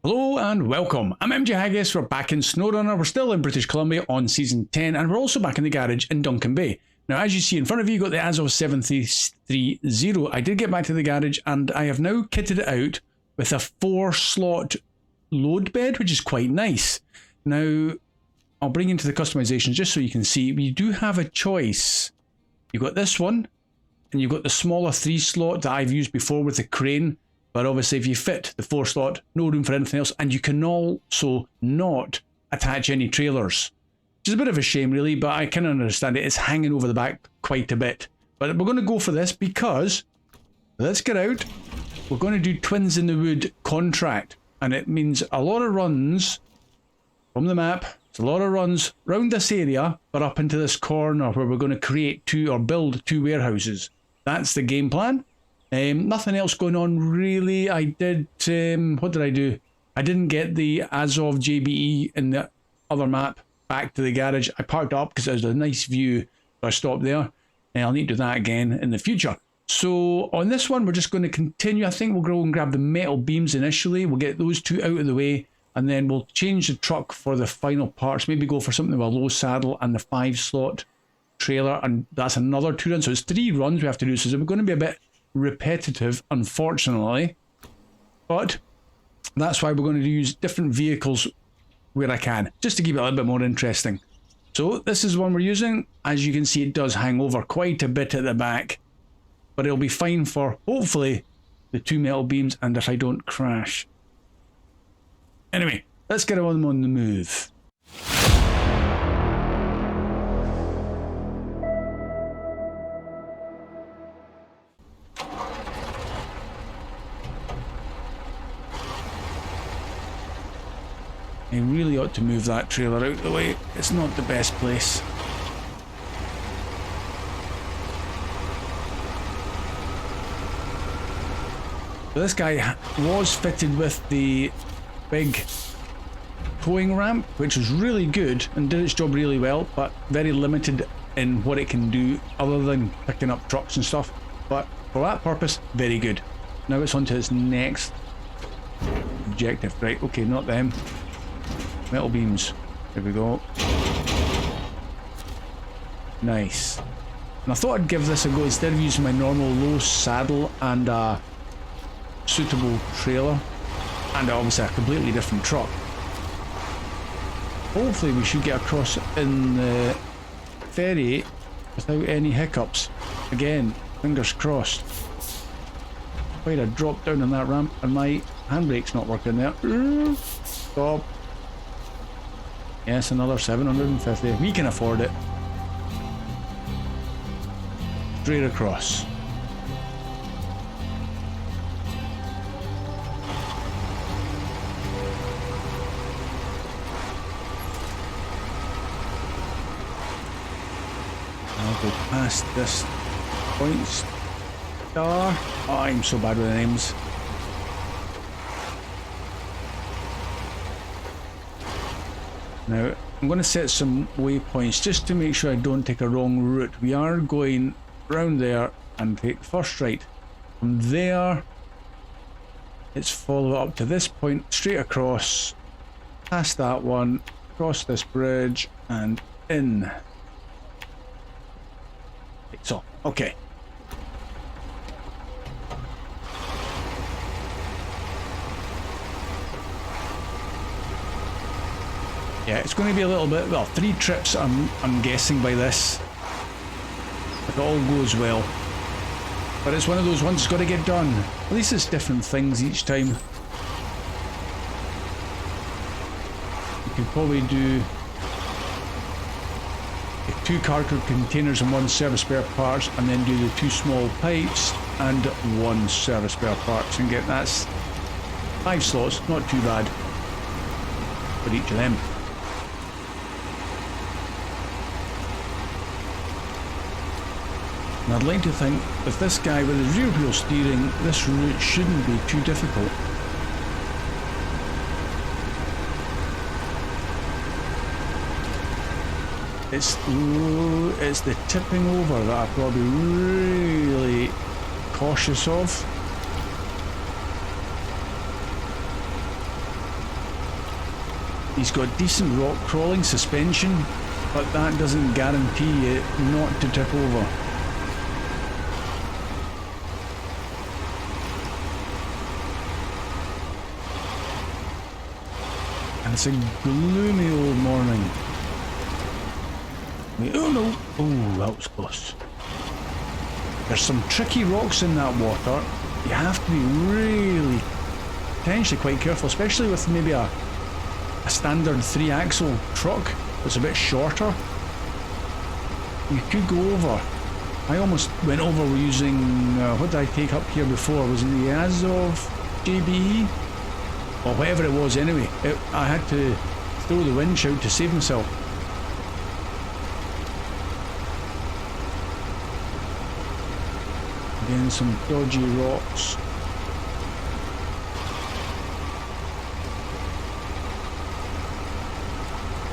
Hello and welcome. I'm MJ Haggis. We're back in Snowrunner. We're still in British Columbia on season 10, and we're also back in the garage in Duncan Bay. Now, as you see in front of you, you've got the Azov 730. I did get back to the garage, and I have now kitted it out with a 4-slot load bed, which is quite nice. Now, I'll bring into the customizations just so you can see. We do have a choice. You've got this one, and you've got the smaller 3-slot that I've used before with the crane. But obviously if you fit the 4-slot, no room for anything else, and you can also not attach any trailers. Which is a bit of a shame really, but I can understand it. It's hanging over the back quite a bit. But we're going to go for this because, let's get out, we're going to do Twins in the Wood contract. And it means a lot of runs from the map. It's a lot of runs around this area, but up into this corner where we're going to create build two warehouses. That's the game plan. Nothing else going on really. I did, what did I do? I didn't get the Azov JBE in the other map back to the garage. I parked up because it was a nice view, so I stopped there. And I'll need to do that again in the future. So on this one, we're just going to continue. I think we'll go and grab the metal beams initially. We'll get those two out of the way, and then we'll change the truck for the final parts. Maybe go for something with a low saddle and the 5-slot trailer, and that's another 2 runs. So it's 3 runs we have to do. So we're going to be a bit repetitive, unfortunately, but that's why we're going to use different vehicles where I can, just to keep it a little bit more interesting. So this is one we're using. As you can see, it does hang over quite a bit at the back, but it'll be fine for hopefully the 2 metal beams and if I don't crash. Anyway, let's get on the move. I really ought to move that trailer out of the way. It's not the best place. So this guy was fitted with the big towing ramp, which was really good and did its job really well, but very limited in what it can do other than picking up trucks and stuff. But for that purpose, very good. Now it's on to its next objective. Right, okay, not them. Metal beams. There we go. Nice. And I thought I'd give this a go instead of using my normal low saddle and a suitable trailer and obviously a completely different truck. Hopefully we should get across in the ferry without any hiccups. Again, fingers crossed. Quite a drop down on that ramp and my handbrake's not working there. Stop. Yes, another 750. We can afford it. Straight across. I'll go past this point star. Oh, I'm so bad with the names. Now, I'm going to set some waypoints just to make sure I don't take a wrong route. We are going round there and take the first right. From there, let's follow up to this point, straight across, past that one, across this bridge, and in. So, okay. Yeah, it's going to be a little bit, well, 3 trips I'm guessing by this, if it all goes well. But it's one of those ones that's got to get done. At least it's different things each time. You could probably do 2 cargo containers and 1 service spare parts, and then do the 2 small pipes and 1 service spare parts, and get that's 5 slots, not too bad for each of them. And I'd like to think with this guy with his rear wheel steering, this route shouldn't be too difficult. It's the tipping over that I've got to be really cautious of. He's got decent rock crawling suspension, but that doesn't guarantee you not to tip over. And it's a gloomy old morning. Oh no! Oh, that was close. There's some tricky rocks in that water. You have to be really, potentially quite careful, especially with maybe a standard 3-axle truck that's a bit shorter. You could go over. I almost went over using, what did I take up here before? Was it the Azov JBE? Or whatever it was anyway. I had to throw the winch out to save myself. Again, some dodgy rocks.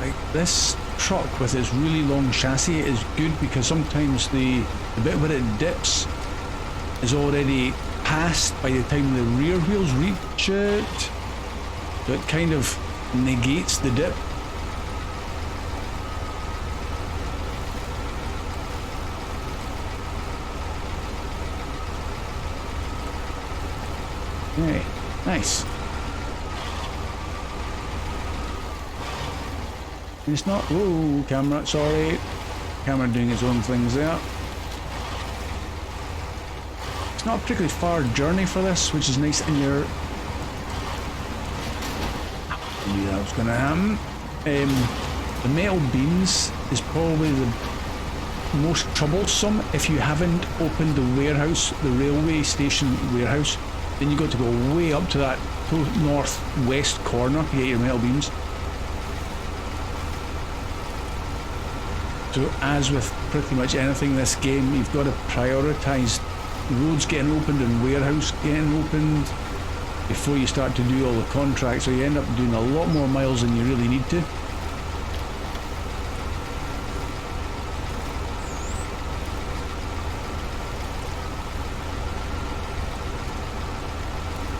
Like this truck with its really long chassis is good because sometimes the bit where it dips is already passed by the time the rear wheels reach it. So it kind of negates the dip. Okay, nice. It's not, oh, camera, sorry. Camera doing its own things there. It's not a particularly far journey for this, which is nice, and you're... I knew that was going to happen. The metal beams is probably the most troublesome if you haven't opened the warehouse, the railway station warehouse. Then you got to go way up to that northwest corner to get your metal beams. So as with pretty much anything in this game, you've got to prioritise roads getting opened and warehouse getting opened before you start to do all the contracts, so you end up doing a lot more miles than you really need to.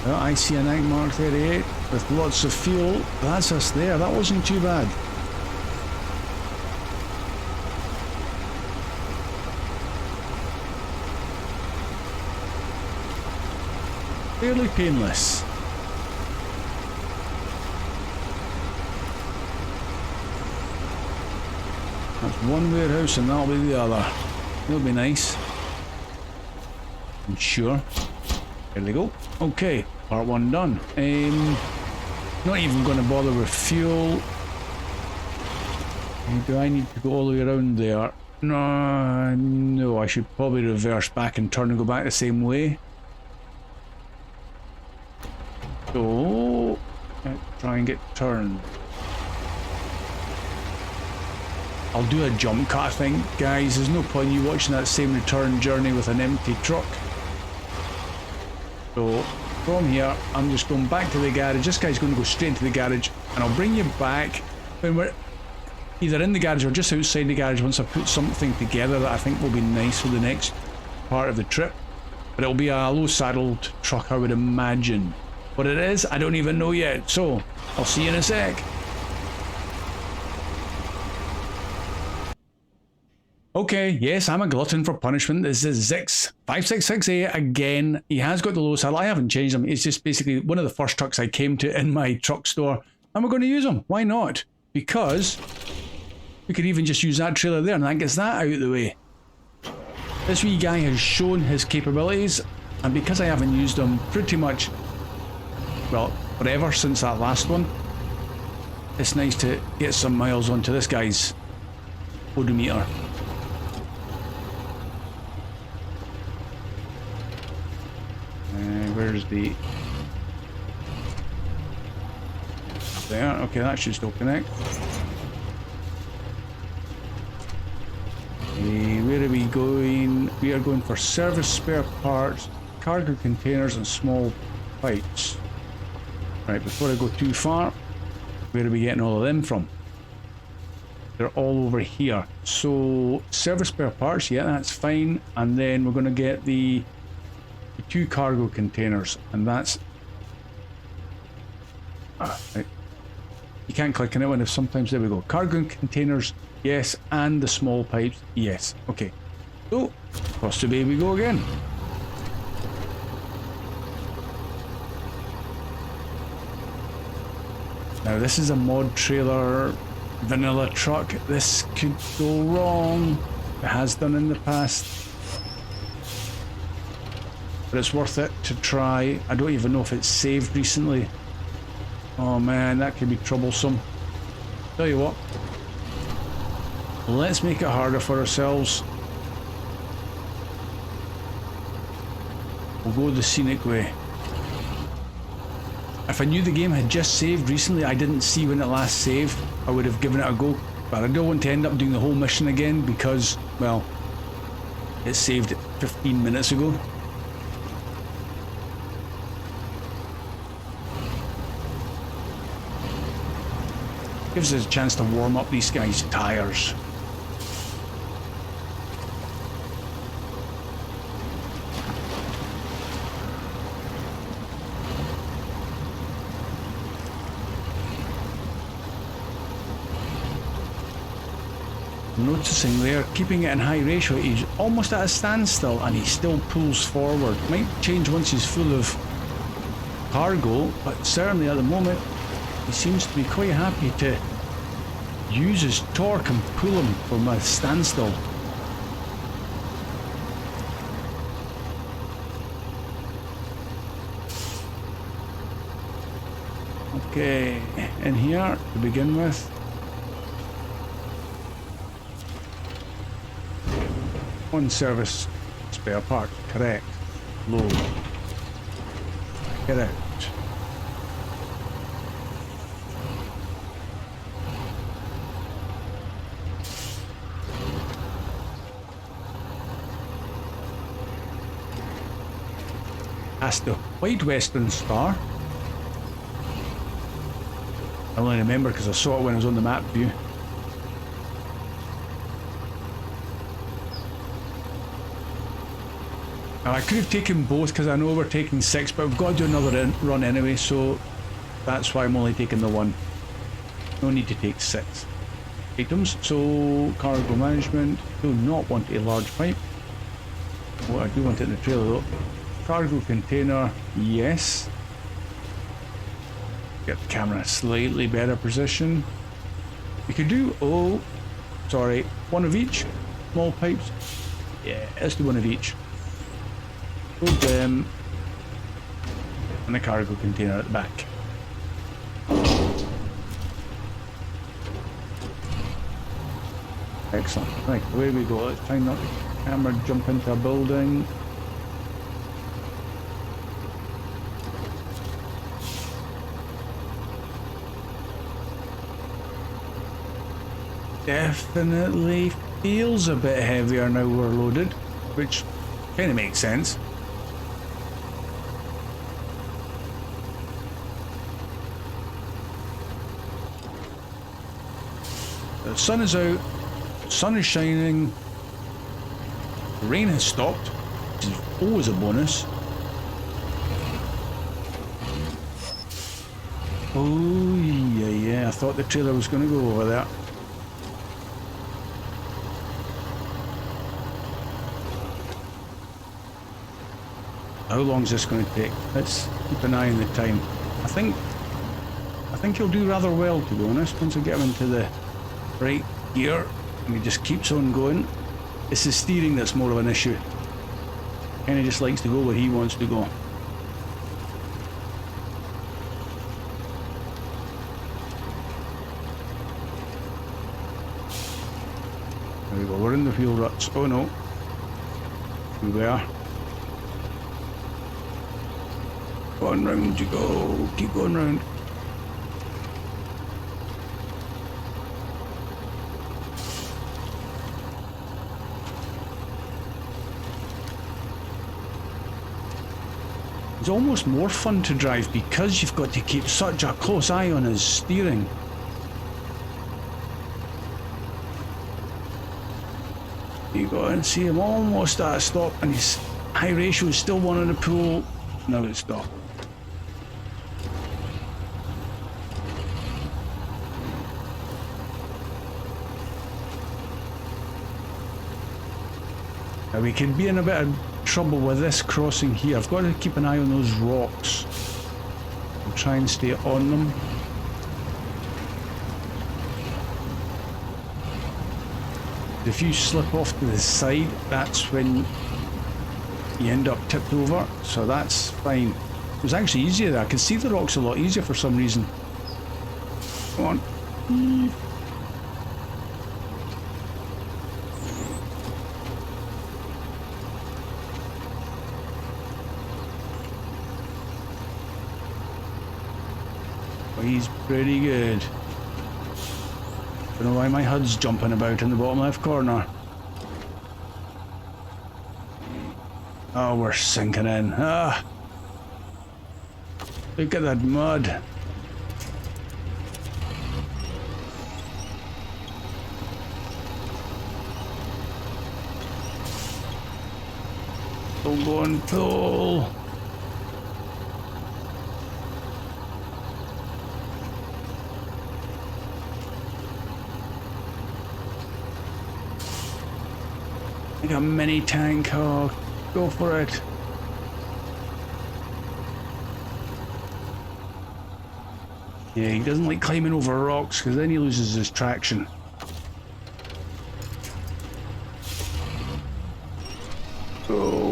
Well, I see an Ag Mark 38 with lots of fuel. That's us there, that wasn't too bad. Fairly painless. That's one warehouse and that'll be the other. It'll be nice. I'm sure. There we go. Okay, part one done. Not even going to bother with fuel. Do I need to go all the way around there? No, I should probably reverse back and turn and go back the same way. So, let's try and get turned. I'll do a jump cut, I think, guys. There's no point in you watching that same return journey with an empty truck. So, from here, I'm just going back to the garage. This guy's going to go straight into the garage, and I'll bring you back when we're either in the garage or just outside the garage once I put something together that I think will be nice for the next part of the trip. But it'll be a low-saddled truck, I would imagine. What it is, I don't even know yet, so I'll see you in a sec. Okay, yes, I'm a glutton for punishment. This is Zix 566A again. He has got the low saddle. I haven't changed him. It's just basically one of the first trucks I came to in my truck store, and we're going to use him. Why not? Because we could even just use that trailer there, and that gets that out of the way. This wee guy has shown his capabilities, and because I haven't used him pretty much, well, forever since that last one, it's nice to get some miles onto this guy's odometer. Where's the... There, okay, that should still connect. Where are we going? We are going for service spare parts, cargo containers and small pipes. Right, before I go too far, where are we getting all of them from? They're all over here. So, service spare parts, yeah, that's fine. And then we're going to get the 2 cargo containers, and that's... right. You can't click on it when if sometimes, there we go. Cargo containers, yes, and the small pipes, yes. Okay, so across the bay we go again. Now this is a mod trailer, vanilla truck. This could go wrong. It has done in the past. But it's worth it to try. I don't even know if it's saved recently. Oh man, that could be troublesome. Tell you what, let's make it harder for ourselves. We'll go the scenic way. If I knew the game had just saved recently, I didn't see when it last saved, I would have given it a go. But I don't want to end up doing the whole mission again because, well, it saved 15 minutes ago. Gives us a chance to warm up these guys' tires. Noticing there, keeping it in high ratio, he's almost at a standstill and he still pulls forward. Might change once he's full of cargo, but certainly at the moment he seems to be quite happy to use his torque and pull him from a standstill. Okay, in here to begin with. One service spare part, correct. Load. Get out. That's the White Western Star. I only remember because I saw it when I was on the map view. Now I could have taken both because I know we're taking 6, but we've got to do another run anyway, so that's why I'm only taking the 1. No need to take 6 items. So cargo management, do not want a large pipe. What I do want it in the trailer though. Cargo container, yes. Get the camera in a slightly better position. We could do, oh, sorry, 1 of each. Small pipes. Yeah, let's do 1 of each. Put them and the cargo container at the back. Excellent. Right, away we go. Let's try not to camera jump into a building. Definitely feels a bit heavier now we're loaded, which kind of makes sense. The sun is out, sun is shining, the rain has stopped, which is always a bonus. Oh yeah, I thought the trailer was going to go over there. How long is this going to take? Let's keep an eye on the time. I think he'll do rather well, to be honest, once I get him into the right gear and he just keeps on going. It's the steering that's more of an issue. Kind of just likes to go where he wants to go. There we go, we're in the wheel ruts. Oh no, we were. Go on round you go, keep going round. It's almost more fun to drive because you've got to keep such a close eye on his steering. You go and see him almost at a stop and his high ratio is still wanting to pull. Now it's stopped. Now we could be in a bit of trouble with this crossing here. I've got to keep an eye on those rocks and try and stay on them. If you slip off to the side, that's when you end up tipped over, so that's fine. It was actually easier there. I could see the rocks a lot easier for some reason. Come on. Oh, he's pretty good. Don't know why my HUD's jumping about in the bottom left corner. Oh, we're sinking in. Ah! Look at that mud. Don't go and pull. Like a mini tank. Oh, go for it. Yeah, he doesn't like climbing over rocks because then he loses his traction. Oh.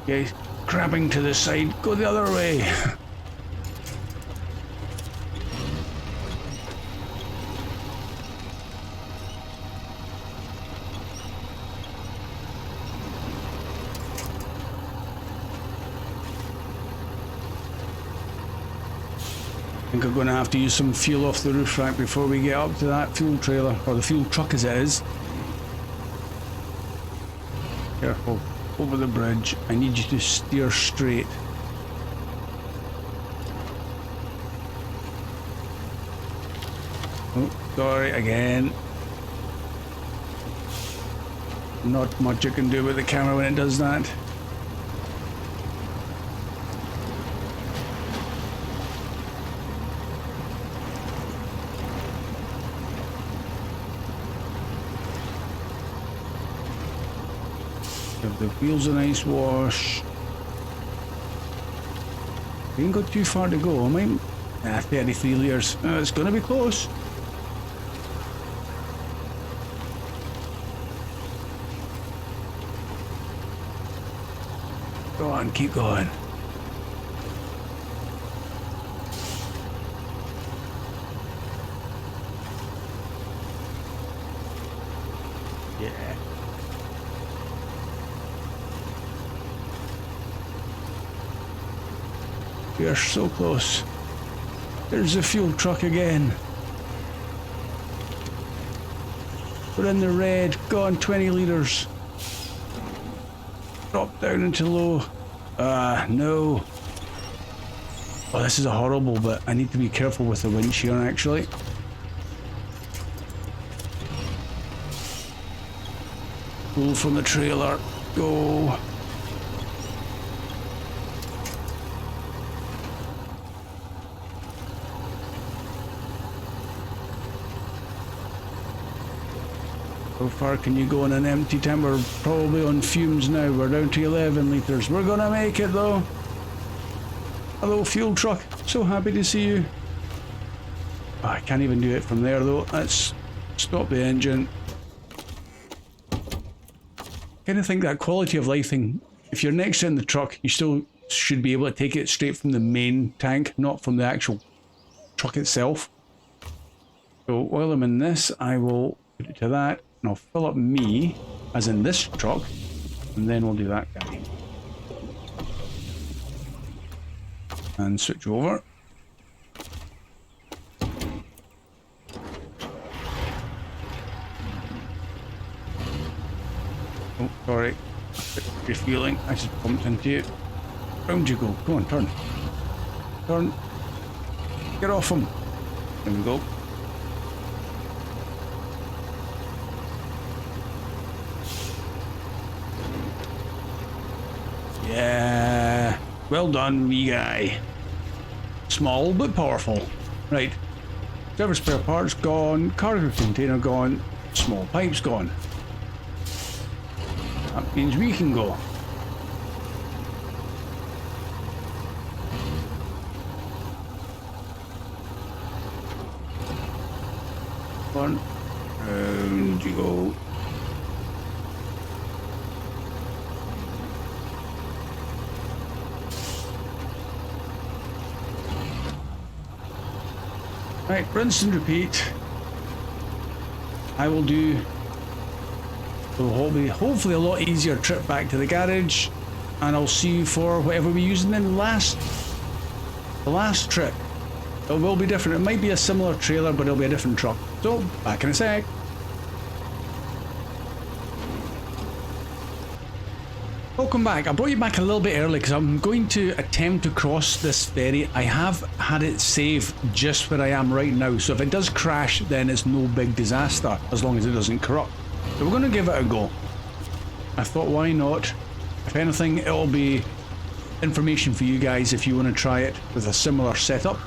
Yeah, he's crabbing to the side. Go the other way. I think I'm going to have to use some fuel off the roof rack before we get up to that fuel trailer, or the fuel truck as it is. Careful. Over the bridge. I need you to steer straight. Oh, sorry, again. Not much you can do with the camera when it does that. Give the wheels a nice wash. We ain't got too far to go, am I? 33 litres. It's gonna be close. Go on, keep going. Yeah. We are so close. There's the fuel truck again. We're in the red. Go on, 20 litres. Drop down into low. No. Oh, this is a horrible bit. I need to be careful with the winch here, actually. Pull from the trailer. Go. How far can you go on an empty tank? We're probably on fumes now. We're down to 11 litres. We're gonna make it though. Hello, fuel truck. So happy to see you. Oh, I can't even do it from there though. Let's stop the engine. I kind of think that quality of life thing, if you're next in the truck, you still should be able to take it straight from the main tank, not from the actual truck itself. So while I'm in this, I will put it to that. And I'll fill up me, as in this truck, and then we'll do that guy. And switch over. Oh, sorry. Refueling. I just bumped into you. Round you go. Go on, turn. Turn. Get off him. There we go. Well done, wee guy. Small but powerful. Right. Service spare parts gone. Cargo container gone. Small pipes gone. That means we can go. One. Round you go. Right, rinse and repeat. I will do hopefully a lot easier trip back to the garage, and I'll see you for whatever we use in the last trip. It will be different. It might be a similar trailer, but it'll be a different truck. So, back in a sec. Welcome back. I brought you back a little bit early because I'm going to attempt to cross this ferry. I have had it save just where I am right now, so if it does crash, then it's no big disaster, as long as it doesn't corrupt. So we're going to give it a go. I thought, why not? If anything, it'll be information for you guys if you want to try it with a similar setup.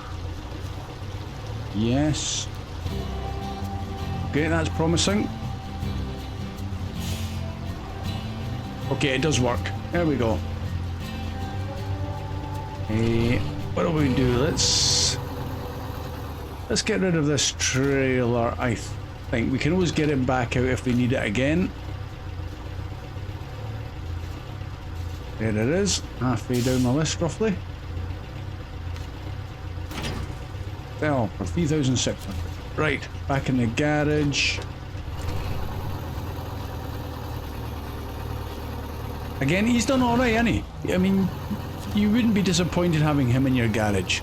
Yes. Okay, that's promising. Okay, it does work. There we go. What do we do? Let's get rid of this trailer. I think we can always get it back out if we need it again. There it is, halfway down the list roughly. Well, for 3,600. Right, back in the garage. Again, he's done alright, hasn't he? I mean, you wouldn't be disappointed having him in your garage.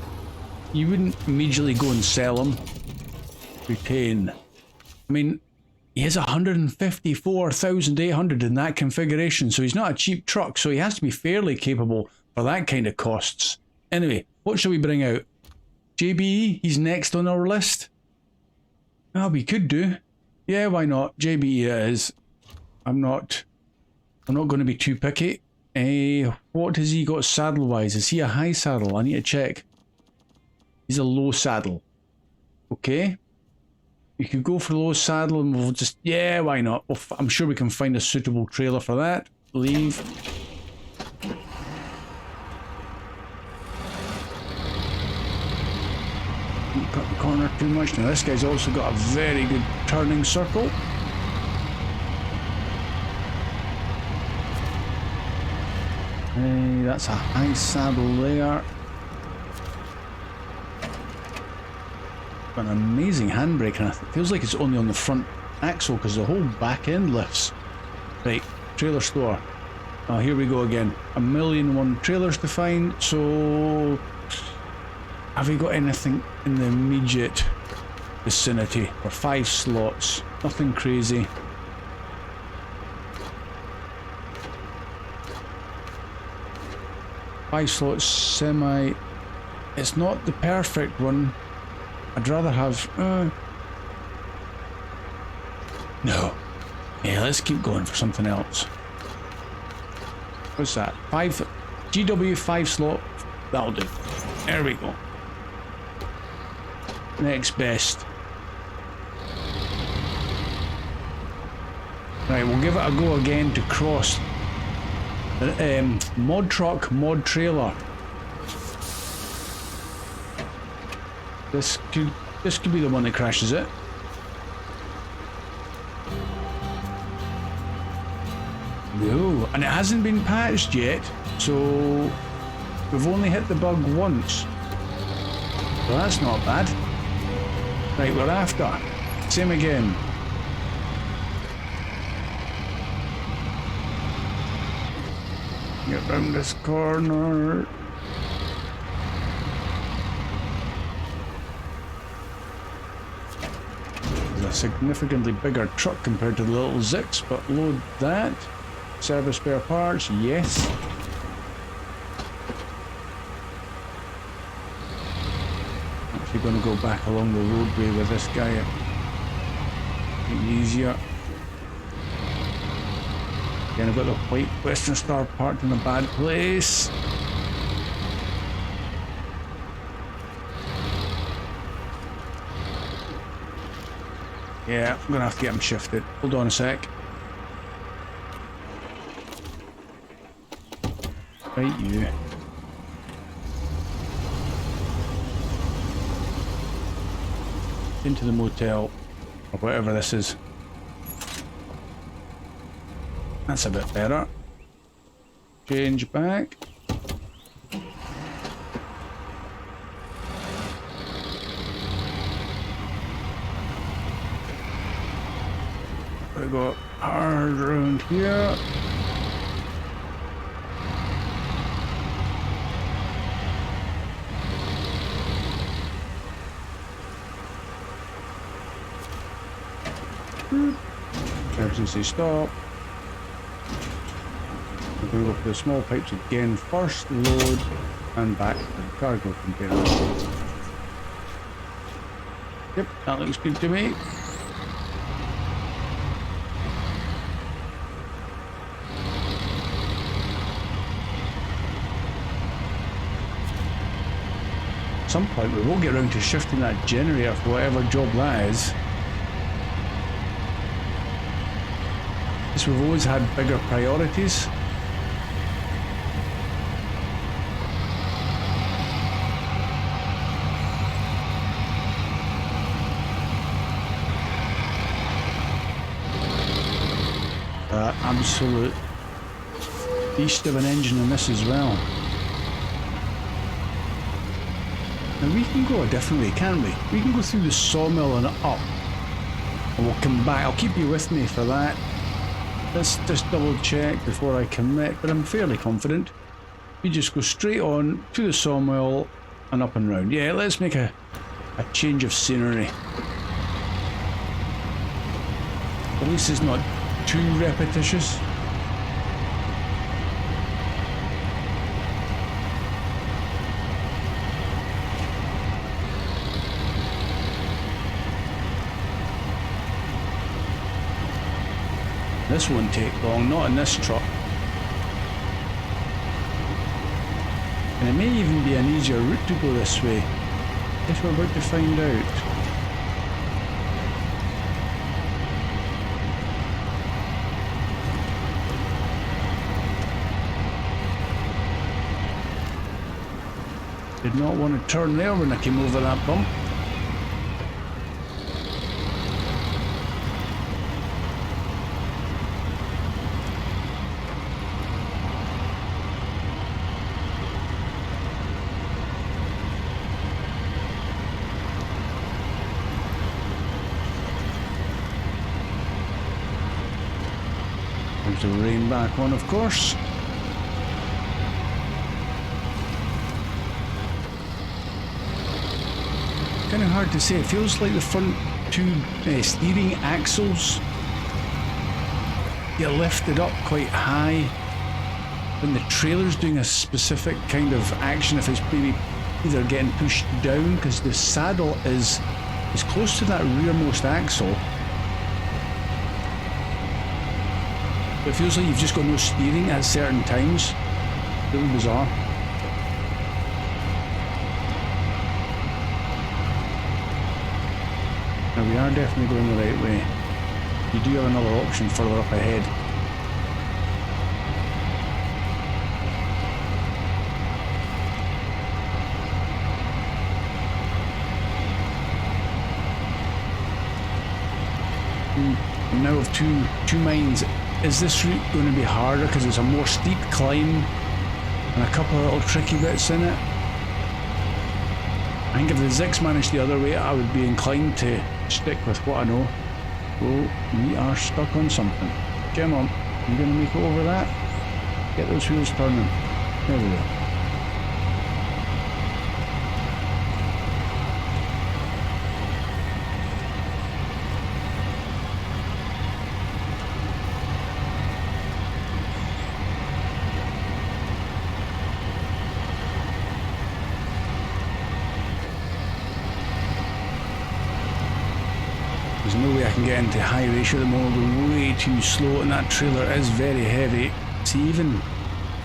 You wouldn't immediately go and sell him. Retain. I mean, he has 154,800 in that configuration, so he's not a cheap truck, so he has to be fairly capable for that kind of costs. Anyway, what shall we bring out? JBE, he's next on our list. Oh, we could do. Yeah, why not? JBE it is. I'm not going to be too picky. What has he got saddle-wise? Is he a high saddle? I need to check. He's a low saddle. Okay. We could go for low saddle and we'll just... Yeah, why not? I'm sure we can find a suitable trailer for that. Leave. Don't cut the corner too much. Now this guy's also got a very good turning circle. That's a high saddle there. An amazing handbrake, and it feels like it's only on the front axle because the whole back end lifts. Right, trailer store. Oh, here we go again. 1,000,001 trailers to find. So, have we got anything in the immediate vicinity for 5 slots? Nothing crazy. Five slots semi. It's not the perfect one. I'd rather have... No. Yeah, let's keep going for something else. What's that? GW 5 slot. That'll do. There we go. Next best. Right, we'll give it a go again to cross. Mod truck, mod trailer. This could be the one that crashes it. No, and it hasn't been patched yet, so we've only hit the bug once. Well, that's not bad. Right, we're after. Same again. Get round this corner. There's a significantly bigger truck compared to the little Zix, but load that. Service spare parts, yes. Actually going to go back along the roadway with this guy. Make it easier. Again, I've got the white Western Star parked in a bad place. Yeah, I'm gonna have to get him shifted. Hold on a sec. Right, you. Into the motel, or whatever this is. That's a bit better. Change back. We got hard around here. Emergency stop. We're going to go for the small pipes again first, load, and back to the cargo container. Yep, that looks good to me. At some point we will get around to shifting that generator for whatever job that is. We've always had bigger priorities. Absolute beast of an engine in this as well. Now we can go a different way, can't we? We can go through the sawmill and up, and we'll come back. I'll keep you with me for that. Let's just double check before I commit, but I'm fairly confident. We just go straight on to the sawmill and up and round. Yeah, let's make a change of scenery. At least it's not too repetitious. This won't take long, not in this truck. And it may even be an easier route to go this way, if we're about to find out. Did not want to turn there when I came over that bump. There's the rain back on, of course. Kind of hard to say. It feels like the front two steering axles get lifted up quite high when the trailer's doing a specific kind of action. If it's maybe either getting pushed down because the saddle is close to that rearmost axle. It feels like you've just got no steering at certain times. Really bizarre. Now we are definitely going the right way. You do have another option further up ahead. I'm now of two minds. Is this route going to be harder because it's a more steep climb and a couple of little tricky bits in it? I think if the Zix managed the other way, I would be inclined to stick with what I know. Oh, we are stuck on something. Come on, you going to make it over that? Get those wheels turning. There we go. There's no way I can get into high ratio at the moment. We're way too slow and that trailer is very heavy. See, even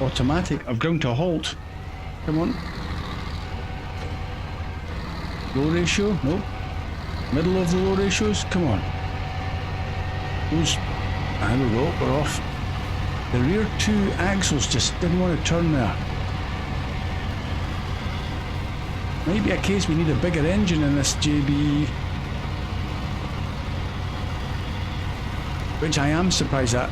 automatic, I've ground to a halt. Come on. Low ratio? Nope. Middle of the low ratios? Come on. Those, there we go, we're off. The rear two axles just didn't want to turn there. Might be a case we need a bigger engine in this JB. Which I am surprised at.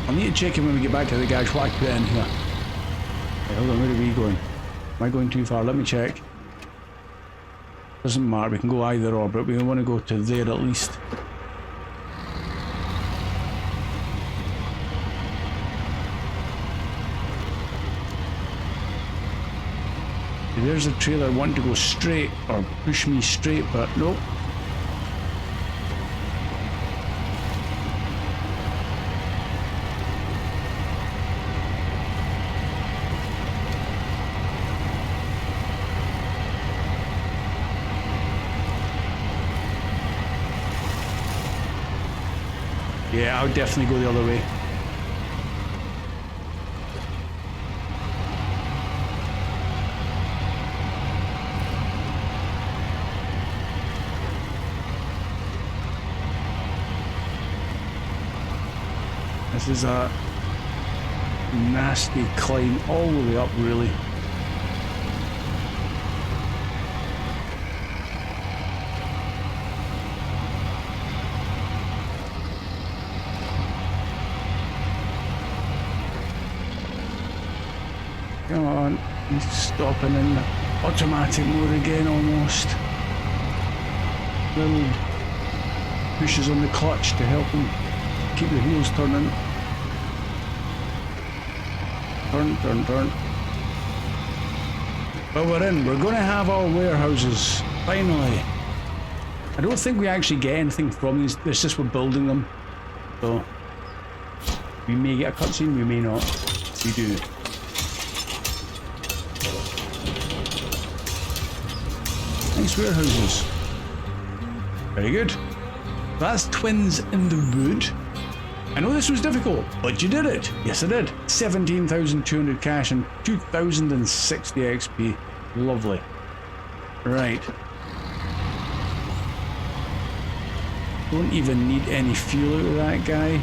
I'll need to check in when we get back to the garage what I put in here. Right, hold on, where are we going? Am I going too far? Let me check. Doesn't matter, we can go either or, but we want to go to there at least. There's a trailer wanting to go straight or push me straight, but nope. Yeah, I would definitely go the other way. This is a nasty climb all the way up, really. Come on, he's stopping in the automatic mode again almost. Little pushes on the clutch to help him keep the wheels turning. Turn, turn, turn. Well, we're in. We're going to have our warehouses, finally. I don't think we actually get anything from these. It's just we're building them. So, we may get a cutscene, we may not. We do. Nice warehouses. Very good. That's twins in the wood. I know this was difficult, but you did it. Yes, I did. 17,200 cash and 2,060 XP. Lovely. Right. Don't even need any fuel out of that guy.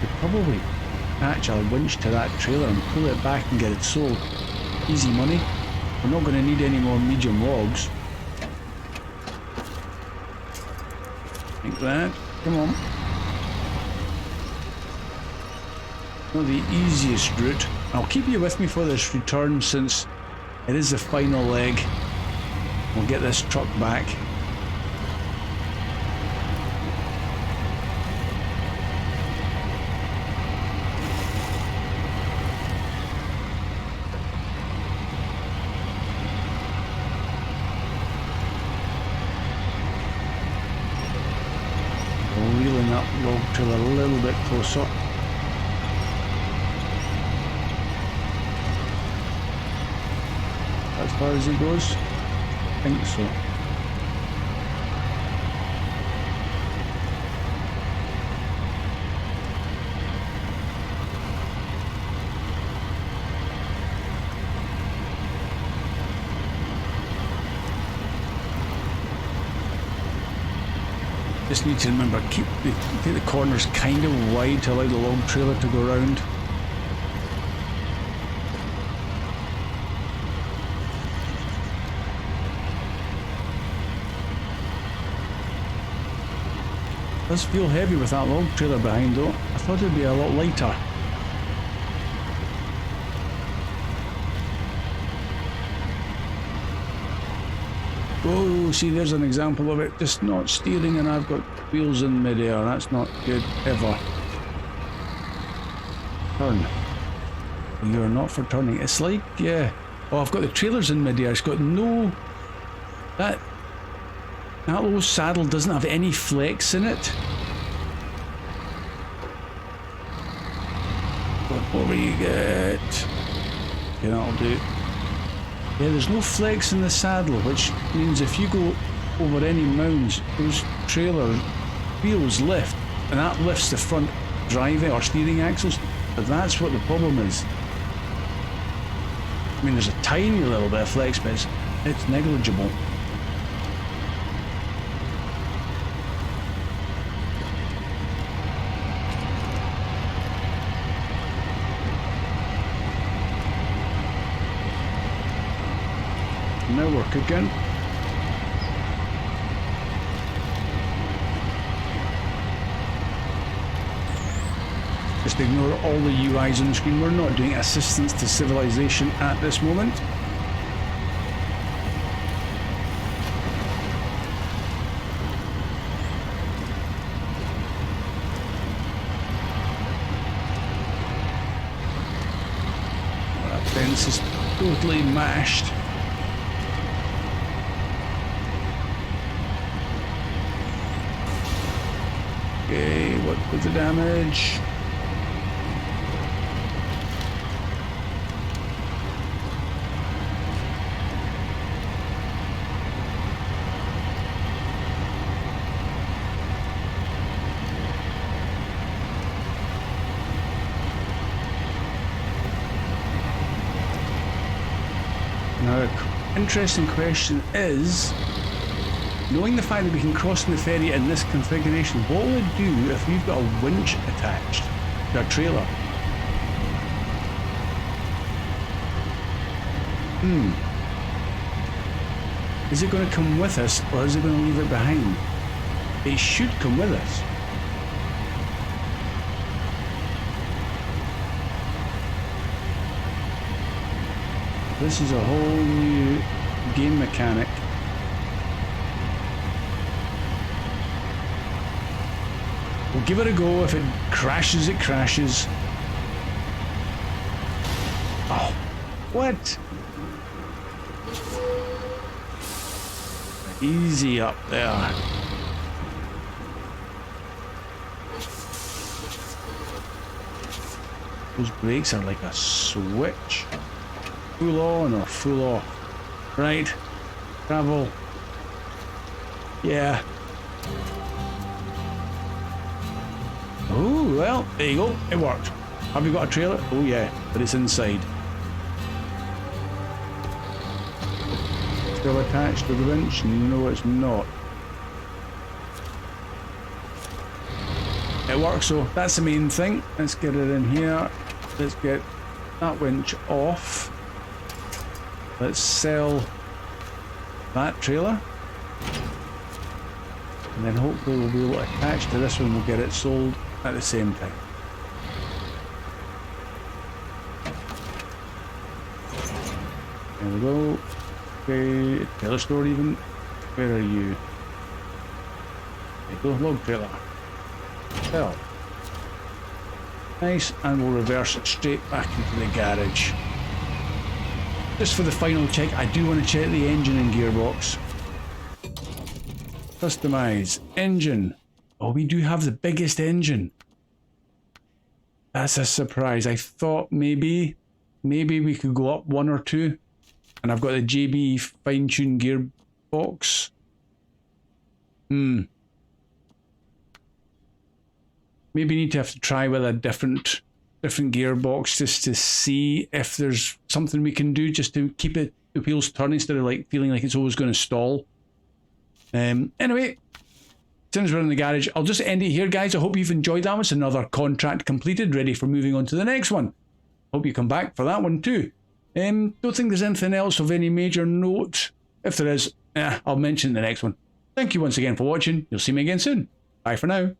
Could probably attach a winch to that trailer and pull it back and get it sold. Easy money. We're not going to need any more medium logs. Like that. Come on. Not the easiest route. I'll keep you with me for this return since it is the final leg. We'll get this truck back. Wheeling that log trailer a little bit closer. As far as he goes? I think so. Just need to remember, keep the corners kind of wide to allow the log trailer to go around. It does feel heavy with that log trailer behind though. I thought it'd be a lot lighter. Oh, see, there's an example of it just not steering and I've got wheels in midair. That's not good ever. Turn. You're not for turning. It's like, yeah. Oh, I've got the trailers in midair. It's got no... That little saddle doesn't have any flex in it. What will you get? Okay, that'll do. Yeah, there's no flex in the saddle, which means if you go over any mounds, those trailer wheels lift, and that lifts the front driving or steering axles. But that's what the problem is. I mean, there's a tiny little bit of flex, but it's negligible. Now we're cooking. Just ignore all the UIs on the screen. We're not doing assistance to civilization at this moment. That fence is totally mashed. Okay, what was the damage? Now, the interesting question is, knowing the fact that we can cross in the ferry in this configuration, what will it do if we've got a winch attached to our trailer? Is it going to come with us, or is it going to leave it behind? It should come with us. This is a whole new game mechanic. We'll give it a go. If it crashes, it crashes. Oh, what? Easy up there. Those brakes are like a switch. Full on or full off. Right. Travel. Yeah. Oh, well, there you go. It worked. Have you got a trailer? Oh, yeah, but it's inside. Still attached to the winch? No, it's not. It works, so that's the main thing. Let's get it in here. Let's get that winch off. Let's sell that trailer. And then hopefully we'll be able to attach to this one. We'll get it sold at the same time. There we go. Okay, trailer store even. Where are you? There you go, log trailer. Sell. Nice, and we'll reverse it straight back into the garage. Just for the final check, I do want to check the engine and gearbox. Customize engine. Oh, we do have the biggest engine. That's a surprise. I thought maybe we could go up one or two. And I've got the JB fine-tuned gearbox. Maybe need to have to try with a different gearbox just to see if there's something we can do just to keep the wheels turning instead of like feeling like it's always going to stall. Anyway, since we're in the garage, I'll just end it here, guys. I hope you've enjoyed that one. It's another contract completed, ready for moving on to the next one. Hope you come back for that one too. Don't think there's anything else of any major note. If there is, I'll mention the next one. Thank you once again for watching. You'll see me again soon. Bye for now.